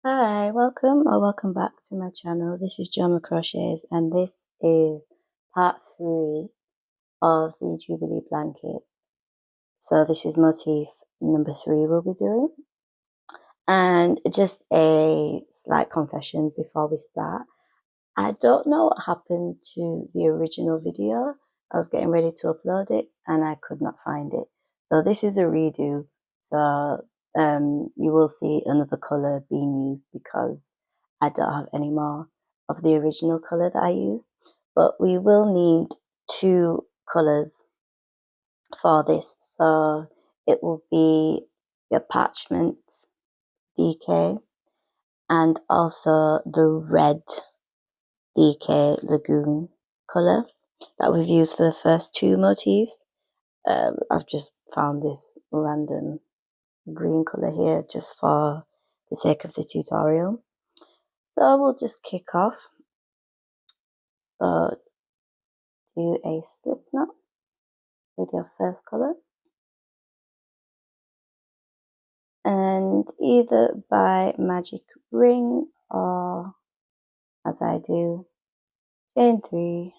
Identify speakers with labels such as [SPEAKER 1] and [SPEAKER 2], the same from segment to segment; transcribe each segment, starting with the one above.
[SPEAKER 1] Hi, welcome back to my channel. This is Drama Crochets and this is part 3 of the Jubilee blanket. So this is motif number 3 we'll be doing. And just a slight confession before we start. I don't know what happened to the original video. I was getting ready to upload it and I could not find it. So this is a redo. So you will see another color being used because I don't have any more of the original color that I used. But we will need 2 colors for this. So it will be your parchment DK and also the red DK Lagoon color that we've used for the first 2 motifs. I've just found this random green color here just for the sake of the tutorial. So we'll just kick off. So do a slip knot with your first color, and either by magic ring or as I do, chain 3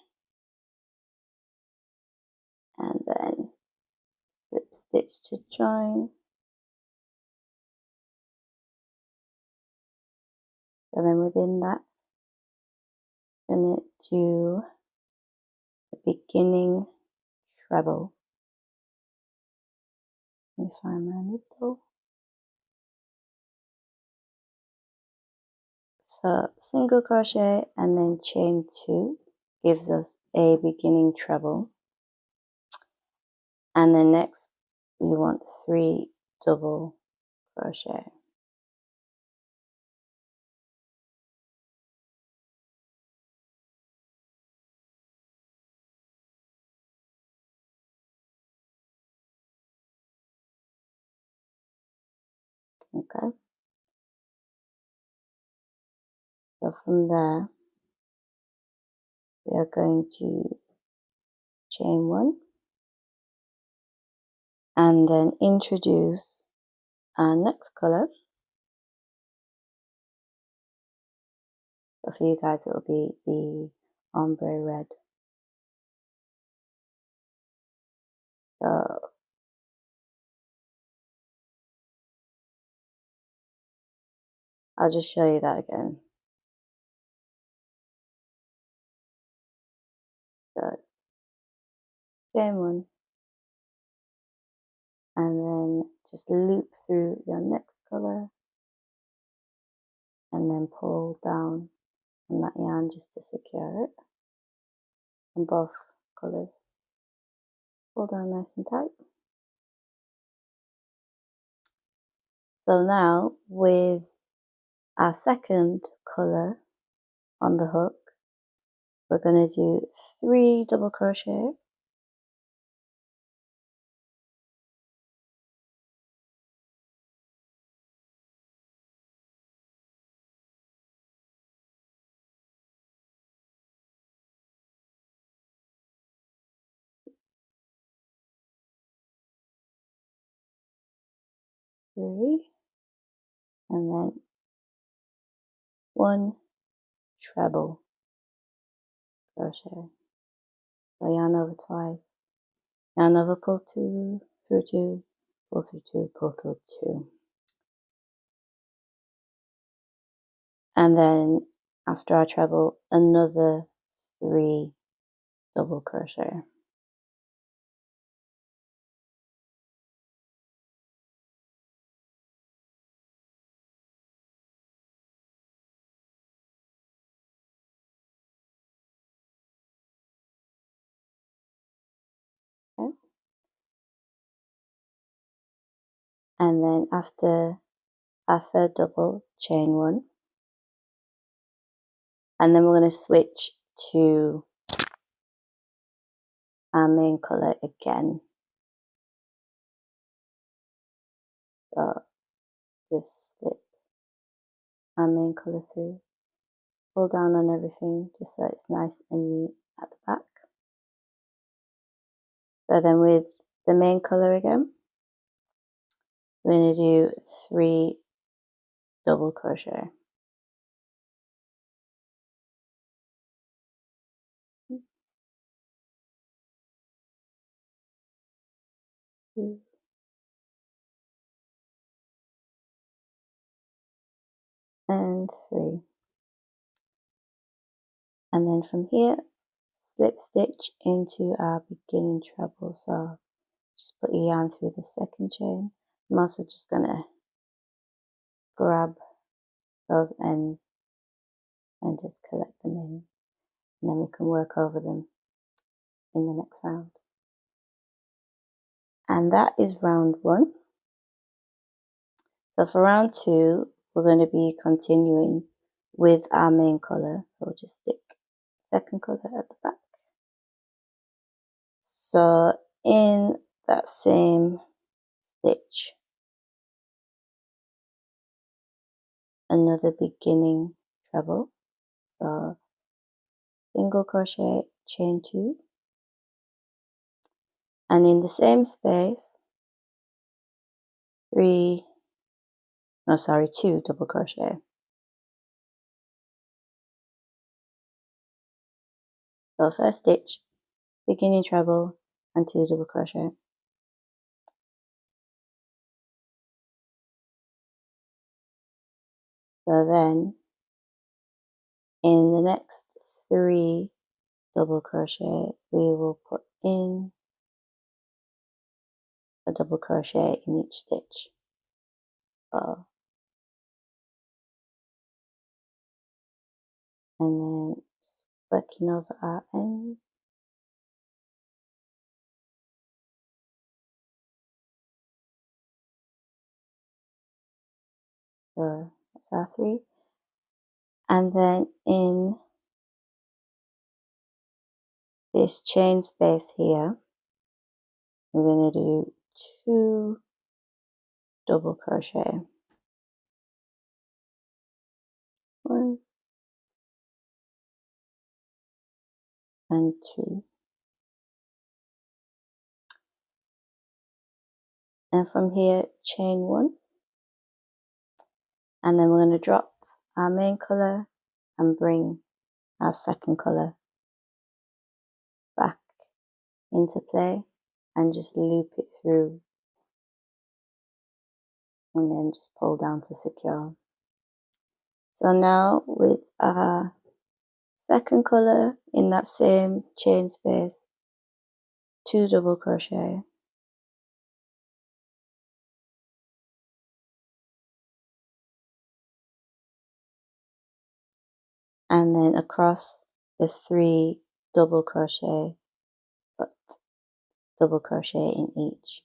[SPEAKER 1] and then slip stitch to join. And then within that, I'm going to do the beginning treble. Let me find my needle. So single crochet and then chain 2 gives us a beginning treble. And then next we want 3 double crochet. Okay. So from there, we are going to chain 1 and then introduce our next color. So for you guys, it will be the ombre red. So I'll just show you that again. So chain 1 and then just loop through your next color and then pull down on that yarn just to secure it on both colors. Pull down nice and tight. So now with our second color on the hook, we're going to do 3 double crochet, and then 1 treble crochet. So yarn over twice, yarn over, pull 2 through 2, pull through 2, pull through 2. And then after our treble, another 3 double crochet. Okay. And then after our third double, chain 1, and then we're going to switch to our main color again. So just slip our main color through, pull down on everything just so it's nice and neat at the back. So then with the main color again, we're going to do 3 double crochet. Two, and three. And then from here, slip stitch into our beginning treble. So just put your yarn through the second chain. I'm also just gonna grab those ends and just collect them in, and then we can work over them in the next round. And that is round 1. So for round 2, we're going to be continuing with our main colour. So we'll just stick second colour at the back. So in that same stitch, another beginning treble. So single crochet, chain 2, and in the same space, 2 double crochet. So first stitch, beginning treble, and 2 double crochet. So then in the next 3 double crochet, we will put in a double crochet in each stitch. And then working over our ends. So that's our 3. And then in this chain space here, we're going to do 2 double crochet. 1 and 2. And from here, chain 1. And then we're going to drop our main colour and bring our second colour back into play and just loop it through, and then just pull down to secure. So now with our second colour in that same chain space, 2 double crochet, and then across the 3 double crochet, but double crochet in each,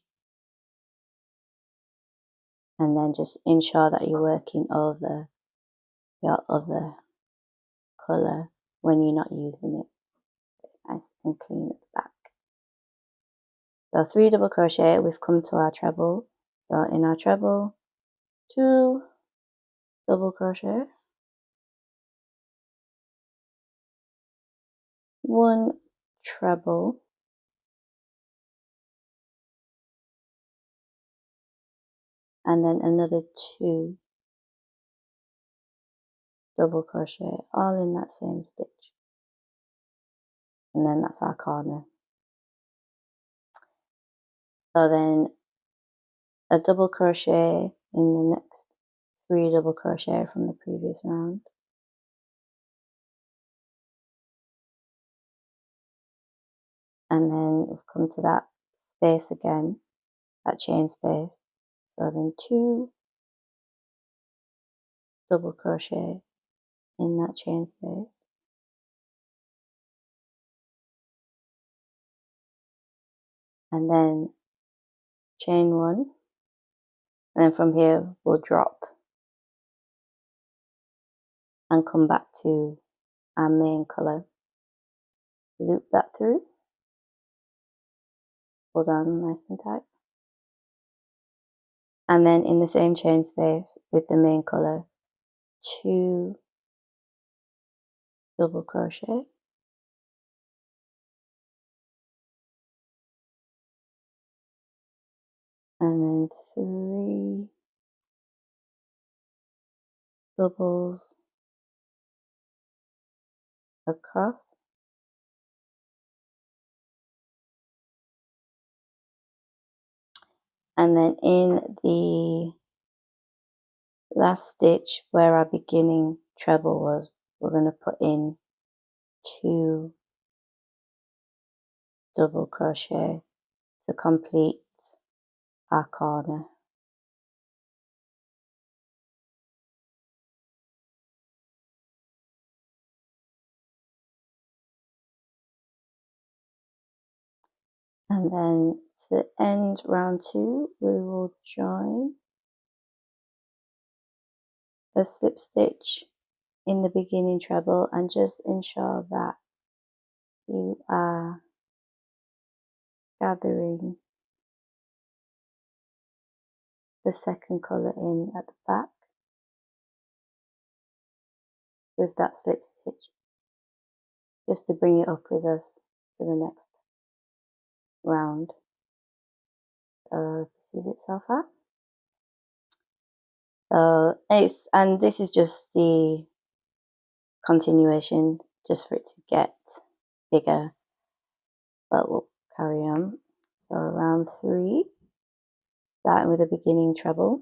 [SPEAKER 1] and then just ensure that you're working over your other colour when you're not using it, nice and clean at the back. So 3 double crochet, we've come to our treble. So in our treble, 2 double crochet, 1 treble, and then another 2 double crochet, all in that same stitch, and then that's our corner. So then a double crochet in the next 3 double crochet from the previous round, and then we've come to that space again, that chain space. So then 2 double crochet in that chain space, and then chain 1, and then from here we'll drop and come back to our main colour, loop that through, pull down nice and tight, and then in the same chain space with the main colour, 2 double crochet, and then 3 doubles across, and then in the last stitch where our beginning treble was, we're going to put in 2 double crochet to complete our corner. And then to end round 2, we will join a slip stitch in the beginning treble, and just ensure that you are gathering the second colour in at the back with that slip stitch, just to bring it up with us to the next round. This is it so far. And this is just the continuation, just for it to get bigger, but we'll carry on. So round 3, starting with a beginning treble,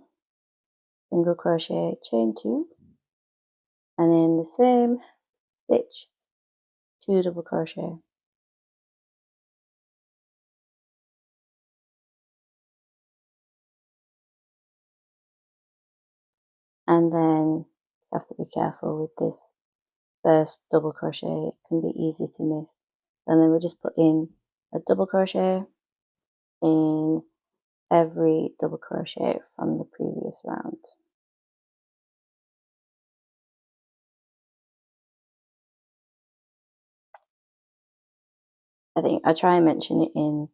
[SPEAKER 1] single crochet, chain 2, and in the same stitch 2 double crochet, and then you have to be careful with this first double crochet, it can be easy to miss. And then we just put in a double crochet in every double crochet from the previous round. I think I try and mention it in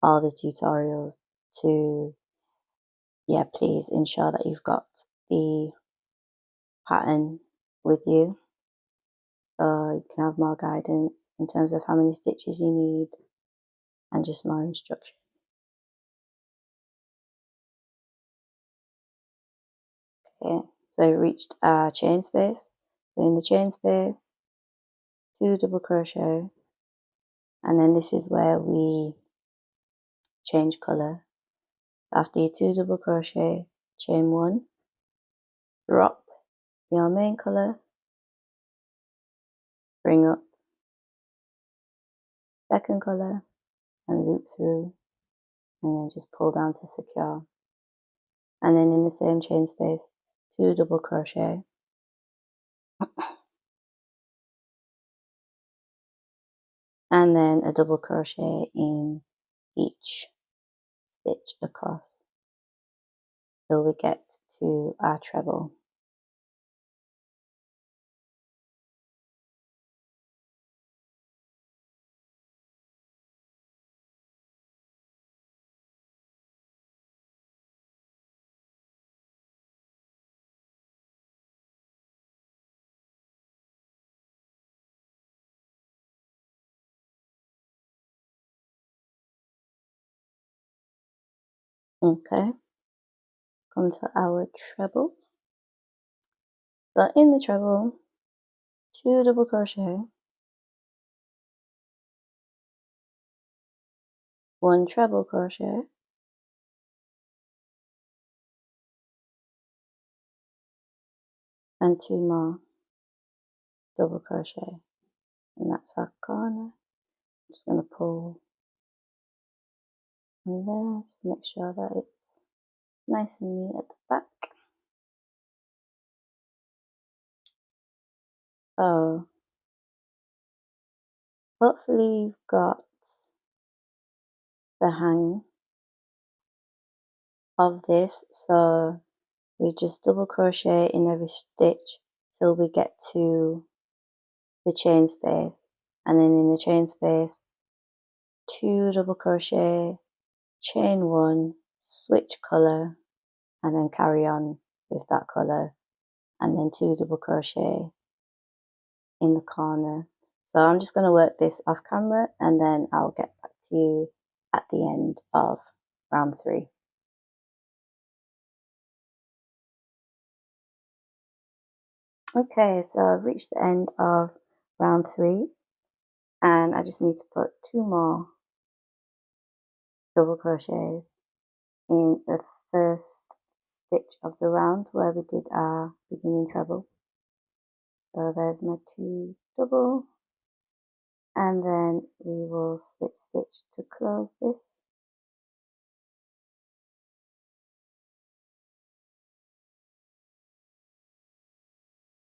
[SPEAKER 1] all the tutorials to, please ensure that you've got the pattern with you, so you can have more guidance in terms of how many stitches you need and just more instruction. Okay, so we reached our chain space. So in the chain space, 2 double crochet, and then this is where we change color. After your 2 double crochet, chain 1, drop your main color, bring up second color and loop through, and then just pull down to secure. And then in the same chain space, 2 double crochet, and then a double crochet in each stitch across till we get to our treble. Okay, come to our treble. So in the treble, 2 double crochet, 1 treble crochet, and 2 more double crochet, and that's our corner. I'm just going to pull from there, just make sure that it's nice and neat at the back. So hopefully you've got the hang of this. So we just double crochet in every stitch till we get to the chain space, and then in the chain space, 2 double crochet, chain 1, switch color, and then carry on with that color, and then 2 double crochet in the corner. So I'm just going to work this off camera, and then I'll get back to you at the end of round 3. Okay, so I've reached the end of round 3 and I just need to put 2 more double crochets in the first stitch of the round where we did our beginning treble. So there's my 2 double, and then we will slip stitch to close this.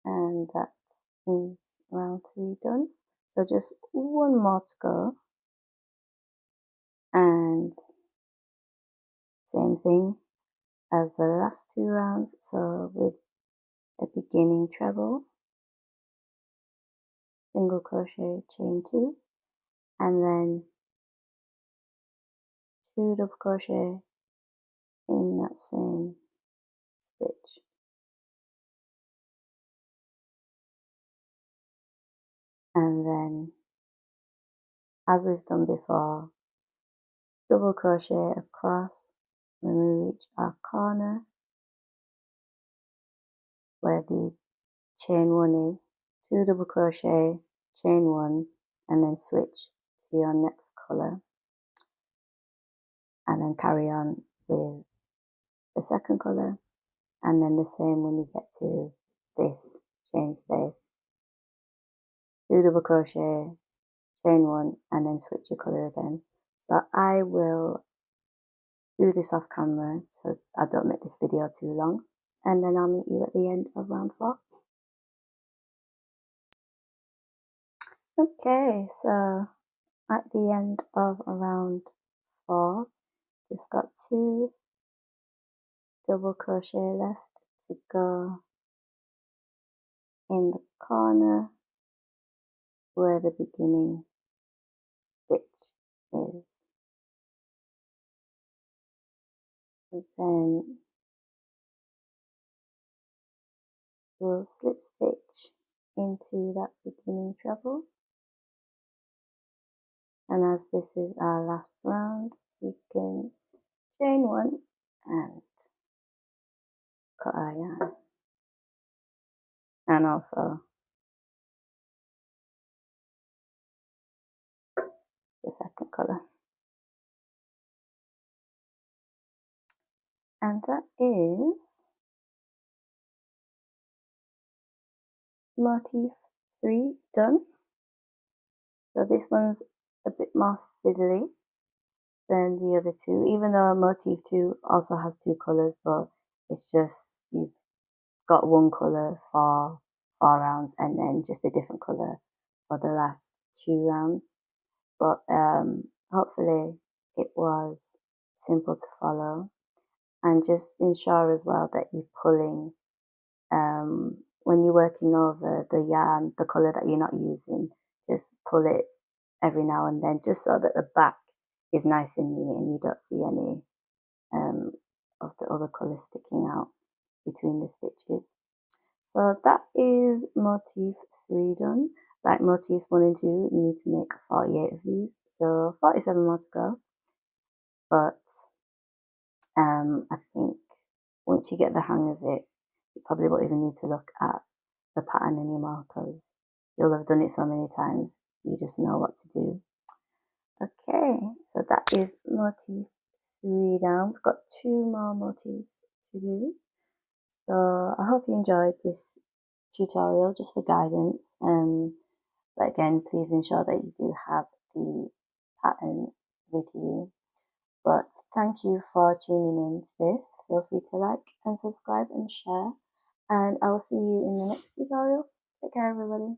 [SPEAKER 1] And that is round 3 done. So just one more to go, and same thing as the last 2 rounds. So with a beginning treble, single crochet, chain 2, and then 2 double crochet in that same stitch, and then as we've done before, double crochet across when we reach our corner where the chain 1 is, 2 double crochet, chain 1, and then switch to your next color, and then carry on with the second color, and then the same when you get to this chain space, 2 double crochet, chain 1, and then switch your color again. So I will do this off camera so I don't make this video too long, and then I'll meet you at the end of round 4. Okay, so at the end of round 4, just got 2 double crochet left to go in the corner where the beginning stitch is. And then we'll slip stitch into that beginning treble, and as this is our last round, we can chain 1 and cut our yarn, and also the second color, and that is motif 3 done. So this one's a bit more fiddly than the other 2, even though motif 2 also has 2 colors, but it's just you've got 1 color for 4 rounds and then just a different color for the last 2 rounds. But hopefully it was simple to follow, and just ensure as well that you're pulling when you're working over the yarn, the color that you're not using, just pull it every now and then, just so that the back is nice and neat and you don't see any of the other color sticking out between the stitches. So that is motif 3 done. Like motifs 1 and 2, you need to make 48 of these, so 47 more to go. But I think once you get the hang of it, you probably won't even need to look at the pattern anymore because you'll have done it so many times, you just know what to do. Okay, so that is motif 3 down. We've got 2 more motifs to do. So I hope you enjoyed this tutorial just for guidance. But again, please ensure that you do have the pattern with you. But thank you for tuning in to this. Feel free to like and subscribe and share. And I will see you in the next tutorial. Take care, everybody.